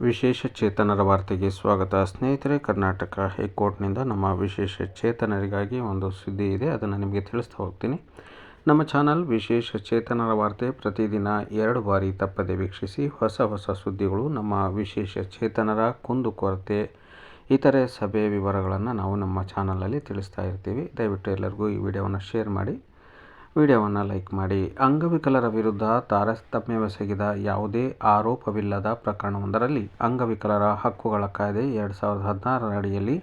ವಿಶೇಷ ಚೇತನರ ವಾರ್ತೆಗೆ ಸ್ವಾಗತ. ಸ್ನೇಹಿತರೆ, ಕರ್ನಾಟಕ ಹೈಕೋರ್ಟ್ನಿಂದ ನಮ್ಮ ವಿಶೇಷ ಚೇತನರಿಗಾಗಿ ಒಂದು ಸುದ್ದಿ ಇದೆ, ಅದನ್ನು ನಿಮಗೆ ತಿಳಿಸ್ತಾ ಹೋಗ್ತೀನಿ. ನಮ್ಮ ಚಾನಲ್ ವಿಶೇಷ ಚೇತನರ ವಾರ್ತೆ ಪ್ರತಿದಿನ 2 ಬಾರಿ ತಪ್ಪದೆ ವೀಕ್ಷಿಸಿ. ಹೊಸ ಸುದ್ದಿಗಳು, ನಮ್ಮ ವಿಶೇಷ ಚೇತನರ ಕುಂದುಕೊರತೆ, ಇತರೆ ಸಭೆ ವಿವರಗಳನ್ನು ನಾವು ನಮ್ಮ ಚಾನಲಲ್ಲಿ ತಿಳಿಸ್ತಾ ಇರ್ತೀವಿ. ದಯವಿಟ್ಟು ಎಲ್ಲರಿಗೂ ಈ ವಿಡಿಯೋವನ್ನು ಶೇರ್ ಮಾಡಿ, ವಿಡಿಯೋವನ್ನು ಲೈಕ್ ಮಾಡಿ. ಅಂಗವಿಕಲರ ವಿರುದ್ಧ ತಾರತಮ್ಯವೆಸಗಿದ ಯಾವುದೇ ಆರೋಪವಿಲ್ಲದ ಪ್ರಕರಣವೊಂದರಲ್ಲಿ ಅಂಗವಿಕಲರ ಹಕ್ಕುಗಳ ಕಾಯ್ದೆ 2016 ಅಡಿಯಲ್ಲಿ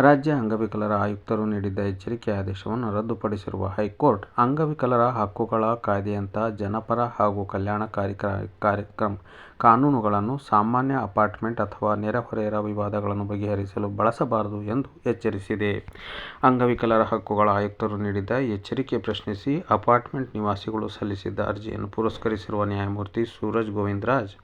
ರಾಜ್ಯ ಅಂಗವಿಕಲರ ಆಯುಕ್ತರು ನೀಡಿದ್ದ ಎಚ್ಚರಿಕೆ ಆದೇಶವನ್ನು ರದ್ದುಪಡಿಸಿರುವ ಹೈಕೋರ್ಟ್, ಅಂಗವಿಕಲರ ಹಕ್ಕುಗಳ ಕಾಯ್ದೆಯಂಥ ಜನಪರ ಹಾಗೂ ಕಲ್ಯಾಣಕಾರಿ ಕಾನೂನುಗಳನ್ನು ಸಾಮಾನ್ಯ ಅಪಾರ್ಟ್ಮೆಂಟ್ ಅಥವಾ ನೆರೆಹೊರೆಯರ ವಿವಾದಗಳನ್ನು ಬಗೆಹರಿಸಲು ಬಳಸಬಾರದು ಎಂದು ಎಚ್ಚರಿಸಿದೆ. ಅಂಗವಿಕಲರ ಹಕ್ಕುಗಳ ಆಯುಕ್ತರು ನೀಡಿದ್ದ ಎಚ್ಚರಿಕೆ ಪ್ರಶ್ನಿಸಿ ಅಪಾರ್ಟ್ಮೆಂಟ್ ನಿವಾಸಿಗಳು ಸಲ್ಲಿಸಿದ್ದ ಅರ್ಜಿಯನ್ನು ಪುರಸ್ಕರಿಸಿರುವ ನ್ಯಾಯಮೂರ್ತಿ ಸೂರಜ್ ಗೋವಿಂದರಾಜ್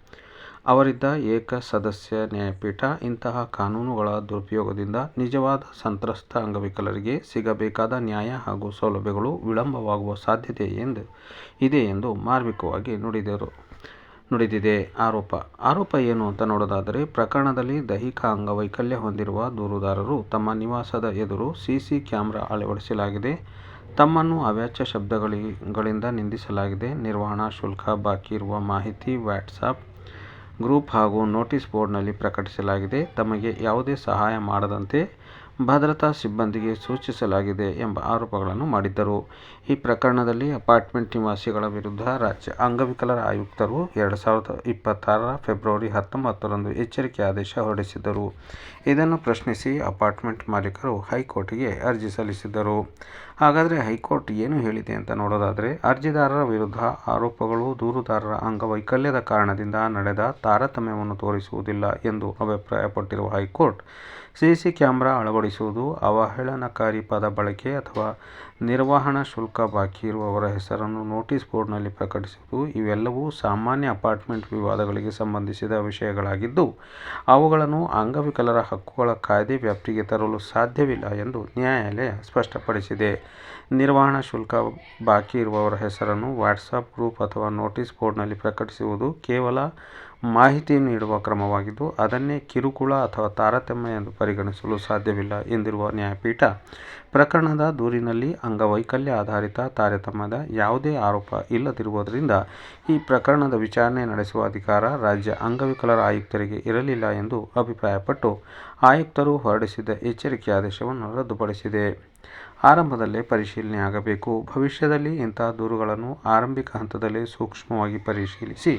ಅವರಿದ್ದ ಏಕಸದಸ್ಯ ನ್ಯಾಯಪೀಠ, ಇಂತಹ ಕಾನೂನುಗಳ ದುರುಪಯೋಗದಿಂದ ನಿಜವಾದ ಸಂತ್ರಸ್ತ ಅಂಗವಿಕಲರಿಗೆ ಸಿಗಬೇಕಾದ ನ್ಯಾಯ ಹಾಗೂ ಸೌಲಭ್ಯಗಳು ವಿಳಂಬವಾಗುವ ಸಾಧ್ಯತೆ ಇದೆ ಎಂದು ಮಾರ್ಮಿಕವಾಗಿ ನುಡಿದಿದೆ. ಆರೋಪ ಏನು ಅಂತ ನೋಡೋದಾದರೆ, ಪ್ರಕರಣದಲ್ಲಿ ದೈಹಿಕ ಅಂಗವೈಕಲ್ಯ ಹೊಂದಿರುವ ದೂರುದಾರರು ತಮ್ಮ ನಿವಾಸದ ಎದುರು ಸಿಸಿ ಕ್ಯಾಮೆರಾ ಅಳವಡಿಸಲಾಗಿದೆ, ತಮ್ಮನ್ನು ಅವಾಚ್ಯ ಶಬ್ದಗಳಿಂದ ನಿಂದಿಸಲಾಗಿದೆ, ನಿರ್ವಹಣಾ ಶುಲ್ಕ ಬಾಕಿ ಇರುವ ಮಾಹಿತಿ ವಾಟ್ಸಾಪ್ ಗ್ರೂಪ್ ಹಾಗೂ ನೋಟಿಸ್ ಬೋರ್ಡ್ನಲ್ಲಿ ಪ್ರಕಟಿಸಲಾಗಿದೆ, ತಮಗೆ ಯಾವುದೇ ಸಹಾಯ ಮಾಡದಂತೆ ಭದ್ರತಾ ಸಿಬ್ಬಂದಿಗೆ ಸೂಚಿಸಲಾಗಿದೆ ಎಂಬ ಆರೋಪಗಳನ್ನು ಮಾಡಿದ್ದರು. ಈ ಪ್ರಕರಣದಲ್ಲಿ ಅಪಾರ್ಟ್ಮೆಂಟ್ ನಿವಾಸಿಗಳ ವಿರುದ್ಧ ರಾಜ್ಯ ಅಂಗವಿಕಲರ ಆಯುಕ್ತರು 2026 ಫೆಬ್ರವರಿ 19ರಂದು ಎಚ್ಚರಿಕೆ ಆದೇಶ ಹೊರಡಿಸಿದ್ದರು. ಇದನ್ನು ಪ್ರಶ್ನಿಸಿ ಅಪಾರ್ಟ್ಮೆಂಟ್ ಮಾಲೀಕರು ಹೈಕೋರ್ಟ್ಗೆ ಅರ್ಜಿ ಸಲ್ಲಿಸಿದ್ದರು. ಹಾಗಾದರೆ ಹೈಕೋರ್ಟ್ ಏನು ಹೇಳಿದೆ ಅಂತ ನೋಡೋದಾದರೆ, ಅರ್ಜಿದಾರರ ವಿರುದ್ಧ ಆರೋಪಗಳು ದೂರುದಾರರ ಅಂಗವೈಕಲ್ಯದ ಕಾರಣದಿಂದ ನಡೆದ ತಾರತಮ್ಯವನ್ನು ತೋರಿಸುವುದಿಲ್ಲ ಎಂದು ಅಭಿಪ್ರಾಯಪಟ್ಟಿರುವ ಹೈಕೋರ್ಟ್, ಸಿಸಿ ಕ್ಯಾಮೆರಾ ಅಳವಡಿಸುವುದು, ಅವಹೇಳನಕಾರಿ ಪದ ಬಳಕೆ ಅಥವಾ ನಿರ್ವಹಣಾ ಶುಲ್ಕ ಬಾಕಿ ಇರುವವರ ಹೆಸರನ್ನು ನೋಟಿಸ್ ಬೋರ್ಡ್ನಲ್ಲಿ ಪ್ರಕಟಿಸುವುದು ಇವೆಲ್ಲವೂ ಸಾಮಾನ್ಯ ಅಪಾರ್ಟ್ಮೆಂಟ್ ವಿವಾದಗಳಿಗೆ ಸಂಬಂಧಿಸಿದ ವಿಷಯಗಳಾಗಿದ್ದು, ಅವುಗಳನ್ನು ಅಂಗವಿಕಲರ ಹಕ್ಕುಗಳ ಕಾಯ್ದೆ ವ್ಯಾಪ್ತಿಗೆ ತರಲು ಸಾಧ್ಯವಿಲ್ಲ ಎಂದು ನ್ಯಾಯಾಲಯ ಸ್ಪಷ್ಟಪಡಿಸಿದೆ. ನಿರ್ವಹಣಾ ಶುಲ್ಕ ಬಾಕಿ ಇರುವವರ ಹೆಸರನ್ನು ವಾಟ್ಸಾಪ್ ಗ್ರೂಪ್ ಅಥವಾ ನೋಟಿಸ್ ಬೋರ್ಡ್ನಲ್ಲಿ ಪ್ರಕಟಿಸುವುದು ಕೇವಲ ಮಾಹಿತಿ ನೀಡುವ ಕ್ರಮವಾಗಿದ್ದು, ಅದನ್ನೇ ಕಿರುಕುಳ ಅಥವಾ ತಾರತಮ್ಯ ಎಂದು ಪರಿಗಣಿಸಲು ಸಾಧ್ಯವಿಲ್ಲ ಎಂದಿರುವ ನ್ಯಾಯಪೀಠ, ಪ್ರಕರಣದ ದೂರಿನಲ್ಲಿ ಅಂಗವೈಕಲ್ಯ ಆಧಾರಿತ ತಾರತಮ್ಯದ ಯಾವುದೇ ಆರೋಪ ಇಲ್ಲದಿರುವುದರಿಂದ ಈ ಪ್ರಕರಣದ ವಿಚಾರಣೆ ನಡೆಸುವ ಅಧಿಕಾರ ರಾಜ್ಯ ಅಂಗವಿಕಲರ ಆಯುಕ್ತರಿಗೆ ಇರಲಿಲ್ಲ ಎಂದು ಅಭಿಪ್ರಾಯಪಟ್ಟು ಆಯುಕ್ತರು ಹೊರಡಿಸಿದ್ದ ಎಚ್ಚರಿಕೆ ಆದೇಶವನ್ನು ರದ್ದುಪಡಿಸಿದೆ. ಆರಂಭದಲ್ಲೇ ಪರಿಶೀಲನೆ ಆಗಬೇಕು. ಭವಿಷ್ಯದಲ್ಲಿ ಇಂತಹ ದೂರುಗಳನ್ನು ಆರಂಭಿಕ ಹಂತದಲ್ಲೇ ಸೂಕ್ಷ್ಮವಾಗಿ ಪರಿಶೀಲಿಸಿ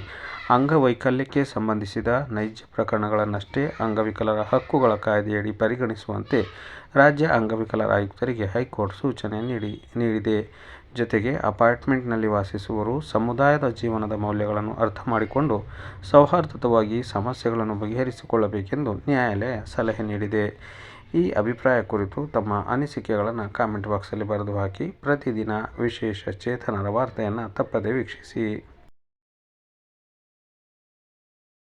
ಅಂಗವೈಕಲ್ಯಕ್ಕೆ ಸಂಬಂಧಿಸಿದ ನೈಜ ಪ್ರಕರಣಗಳನ್ನಷ್ಟೇ ಅಂಗವಿಕಲರ ಹಕ್ಕುಗಳ ಕಾಯ್ದೆಯಡಿ ಪರಿಗಣಿಸುವಂತೆ ರಾಜ್ಯ ಅಂಗವಿಕಲರ ಆಯುಕ್ತರಿಗೆ ಹೈಕೋರ್ಟ್ ಸೂಚನೆ ನೀಡಿದೆ. ಜೊತೆಗೆ ಅಪಾರ್ಟ್ಮೆಂಟ್ನಲ್ಲಿ ವಾಸಿಸುವವರು ಸಮುದಾಯದ ಜೀವನದ ಮೌಲ್ಯಗಳನ್ನು ಅರ್ಥ ಮಾಡಿಕೊಂಡು ಸೌಹಾರ್ದಯುತವಾಗಿ ಸಮಸ್ಯೆಗಳನ್ನು ಬಗೆಹರಿಸಿಕೊಳ್ಳಬೇಕೆಂದು ನ್ಯಾಯಾಲಯ ಸಲಹೆ ನೀಡಿದೆ. ಈ ಅಭಿಪ್ರಾಯ ಕುರಿತು ತಮ್ಮ ಅನಿಸಿಕೆಗಳನ್ನು ಕಾಮೆಂಟ್ ಬಾಕ್ಸಲ್ಲಿ ಬರೆದು ಹಾಕಿ. ಪ್ರತಿದಿನ ವಿಶೇಷ ಚೇತನರ ವಾರ್ತೆಯನ್ನು ತಪ್ಪದೇ ವೀಕ್ಷಿಸಿ.